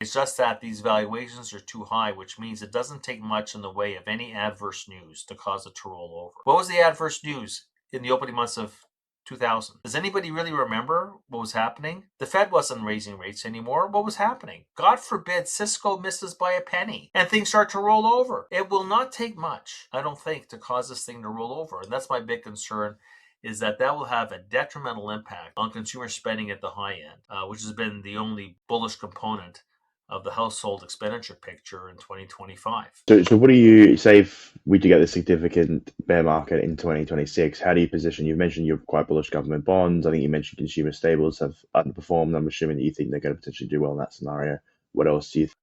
It's just that these valuations are too high, which means it doesn't take much in the way of any adverse news to cause it to roll over. What was the adverse news in the opening months of 2000? Does anybody really remember what was happening? The Fed wasn't raising rates anymore. What was happening? God forbid Cisco misses by a penny and things start to roll over. It will not take much, I don't think, to cause this thing to roll over. And that's my big concern, is that will have a detrimental impact on consumer spending at the high end, which has been the only bullish component of the household expenditure picture in 2025. So what do you say if we do get a significant bear market in 2026? How do you position? You've mentioned you're quite bullish government bonds. I think you mentioned consumer staples have underperformed. I'm assuming that you think they're going to potentially do well in that scenario. What else do you think?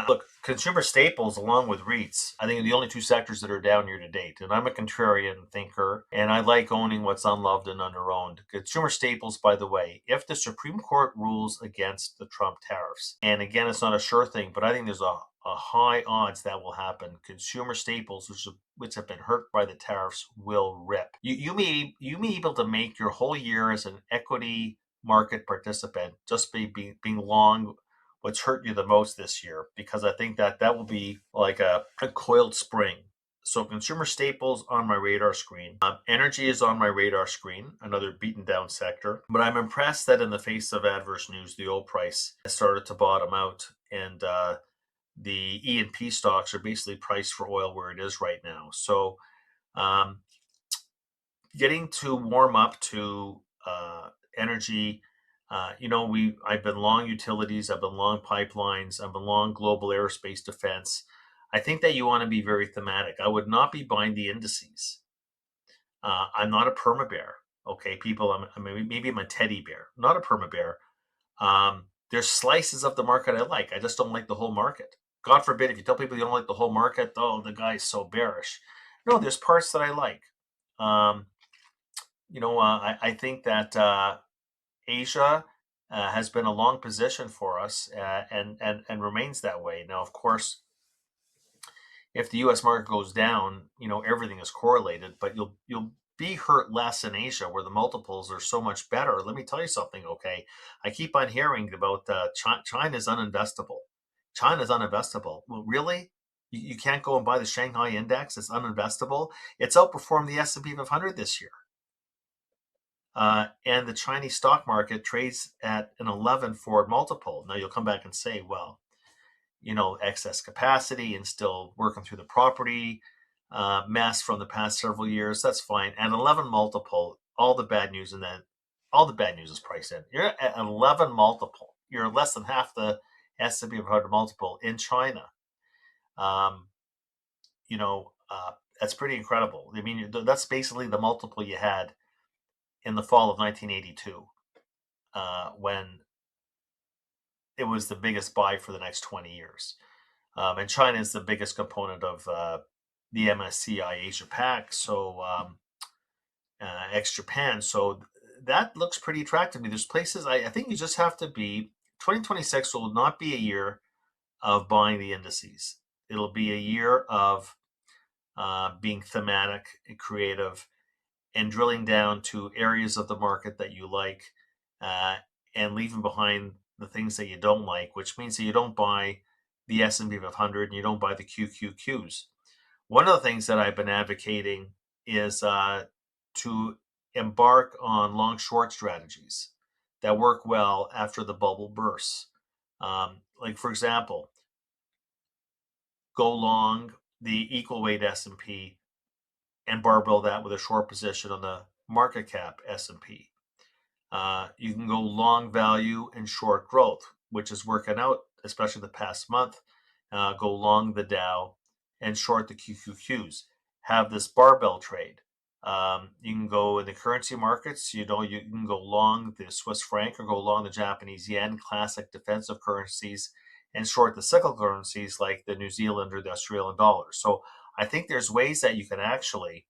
Look, consumer staples along with REITs, I think are the only two sectors that are down year to date. And I'm a contrarian thinker, and I like owning what's unloved and underowned. Consumer staples, by the way, if the Supreme Court rules against the Trump tariffs, and again, it's not a sure thing, but I think there's a high odds that will happen. Consumer staples, which have been hurt by the tariffs, will rip. You may be able to make your whole year as an equity market participant just being long what's hurt you the most this year, because I think that will be like a coiled spring. So consumer staples on my radar screen. Energy is on my radar screen, another beaten down sector. But I'm impressed that in the face of adverse news, the oil price has started to bottom out, and the E&P stocks are basically priced for oil where it is right now. So getting to warm up to energy. I've been long utilities, I've been long pipelines, I've been long global aerospace defense. I think that you want to be very thematic. I would not be buying the indices. I'm not a perma bear. Okay, people, maybe I'm a teddy bear, not a perma bear. There's slices of the market I like. I just don't like the whole market. God forbid if you tell people you don't like the whole market, oh, the guy's so bearish. No, there's parts that I like. I think that Asia has been a long position for us, and remains that way. Now, of course, if the U.S. market goes down, everything is correlated, but you'll be hurt less in Asia, where the multiples are so much better. Let me tell you something, okay? I keep on hearing about China's uninvestable. China's uninvestable. Well, really? You can't go and buy the Shanghai index? It's uninvestable. It's outperformed the S&P 500 this year. And the Chinese stock market trades at an 11 forward multiple. Now you'll come back and say, well, excess capacity and still working through the property mess from the past several years. That's fine. At 11 multiple, all the bad news is priced in. You're at an 11 multiple. You're less than half the S&P 500 multiple in China. That's pretty incredible. I mean, that's basically the multiple you had in the fall of 1982, when it was the biggest buy for the next 20 years. And China is the biggest component of the MSCI Asia Pac, so ex-Japan. So that looks pretty attractive to me. There's places I think you just have to be. 2026 will not be a year of buying the indices. It'll be a year of being thematic and creative, and drilling down to areas of the market that you like, and leaving behind the things that you don't like, which means that you don't buy the S&P 500 and you don't buy the QQQs. One of the things that I've been advocating is to embark on long-short strategies that work well after the bubble bursts. Like, for example, go long the equal weight S&P and barbell that with a short position on the market cap S&P. You can go long value and short growth, which is working out, especially the past month. Go long the Dow and short the QQQs. Have this barbell trade. You can go in the currency markets. You can go long the Swiss franc or go long the Japanese yen, classic defensive currencies, and short the cyclical currencies like the New Zealand or the Australian dollar. So I think there's ways that you can actually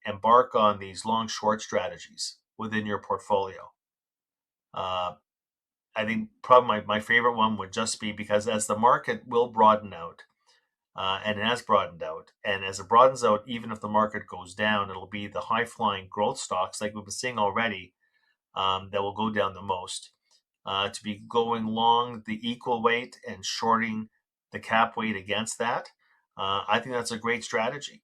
embark on these long-short strategies within your portfolio. I think probably my favorite one would just be, because as the market will broaden out, and it has broadened out, and as it broadens out, even if the market goes down, it'll be the high-flying growth stocks like we've been seeing already that will go down the most. to be going long the equal weight and shorting the cap weight against that. I think that's a great strategy.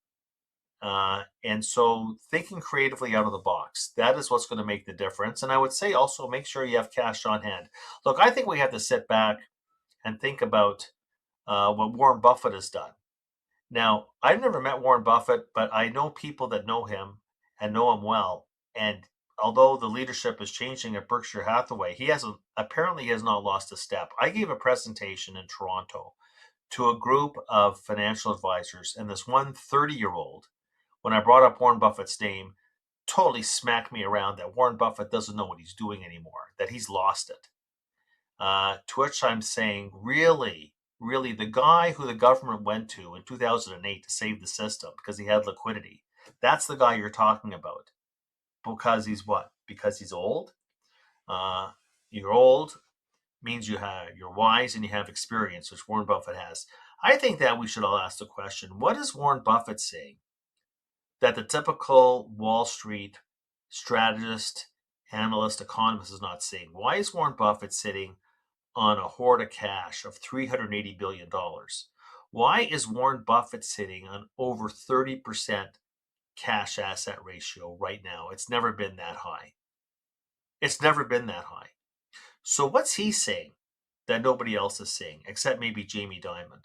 And so thinking creatively out of the box, that is what's going to make the difference. And I would say also make sure you have cash on hand. Look, I think we have to sit back and think about what Warren Buffett has done. Now, I've never met Warren Buffett, but I know people that know him and know him well. And although the leadership is changing at Berkshire Hathaway, he has not lost a step. I gave a presentation in Toronto to a group of financial advisors, and this one 30-year-old, when I brought up Warren Buffett's name, totally smacked me around that Warren Buffett doesn't know what he's doing anymore, that he's lost it. To which I'm saying, really, really, the guy who the government went to in 2008 to save the system because he had liquidity, that's the guy you're talking about. Because he's what? Because he's old? You're old means you're wise and you have experience, which Warren Buffett has. I think that we should all ask the question, what is Warren Buffett saying that the typical Wall Street strategist, analyst, economist is not seeing? Why is Warren Buffett sitting on a hoard of cash of $380 billion? Why is Warren Buffett sitting on over 30% cash asset ratio right now? It's never been that high. It's never been that high. So what's he saying that nobody else is saying, except maybe Jamie Dimon?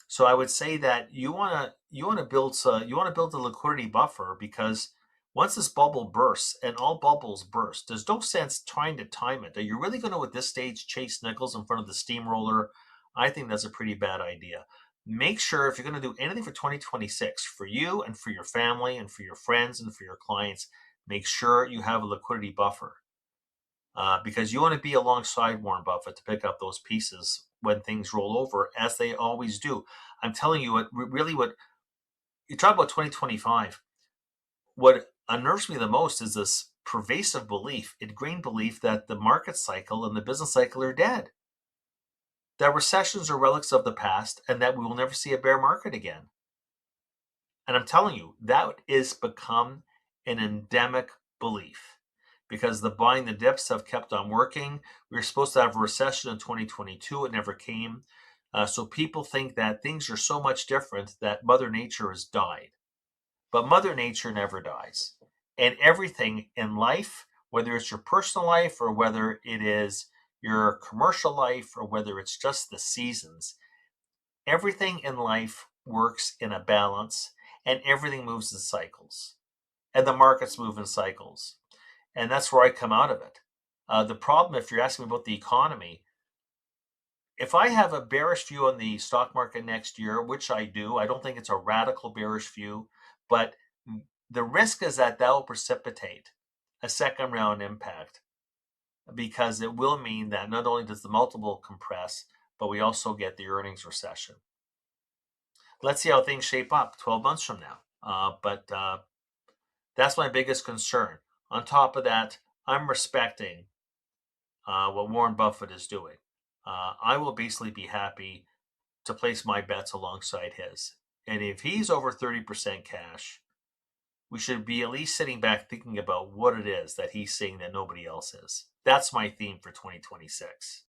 So I would say that you want to build a liquidity buffer, because once this bubble bursts, and all bubbles burst, there's no sense trying to time it. Are you really going to, at this stage, chase nickels in front of the steamroller? I think that's a pretty bad idea. Make sure, if you're going to do anything for 2026, for you and for your family and for your friends and for your clients, make sure you have a liquidity buffer. Because you want to be alongside Warren Buffett to pick up those pieces when things roll over, as they always do. I'm telling you, what you talk about 2025, what unnerves me the most is this pervasive belief, ingrained belief, that the market cycle and the business cycle are dead, that recessions are relics of the past, and that we will never see a bear market again. And I'm telling you, that is become an endemic belief, because the buying the dips have kept on working. We were supposed to have a recession in 2022. It never came. So people think that things are so much different that Mother Nature has died. But Mother Nature never dies. And everything in life, whether it's your personal life or whether it is your commercial life or whether it's just the seasons, everything in life works in a balance, and everything moves in cycles. And the markets move in cycles. And that's where I come out of it. The problem, if you're asking me about the economy, if I have a bearish view on the stock market next year, which I do, I don't think it's a radical bearish view, but the risk is that will precipitate a second round impact, because it will mean that not only does the multiple compress, but we also get the earnings recession. Let's see how things shape up 12 months from now. But that's my biggest concern. On top of that, I'm respecting what Warren Buffett is doing. I will basically be happy to place my bets alongside his. And if he's over 30% cash, we should be at least sitting back thinking about what it is that he's saying that nobody else is. That's my theme for 2026.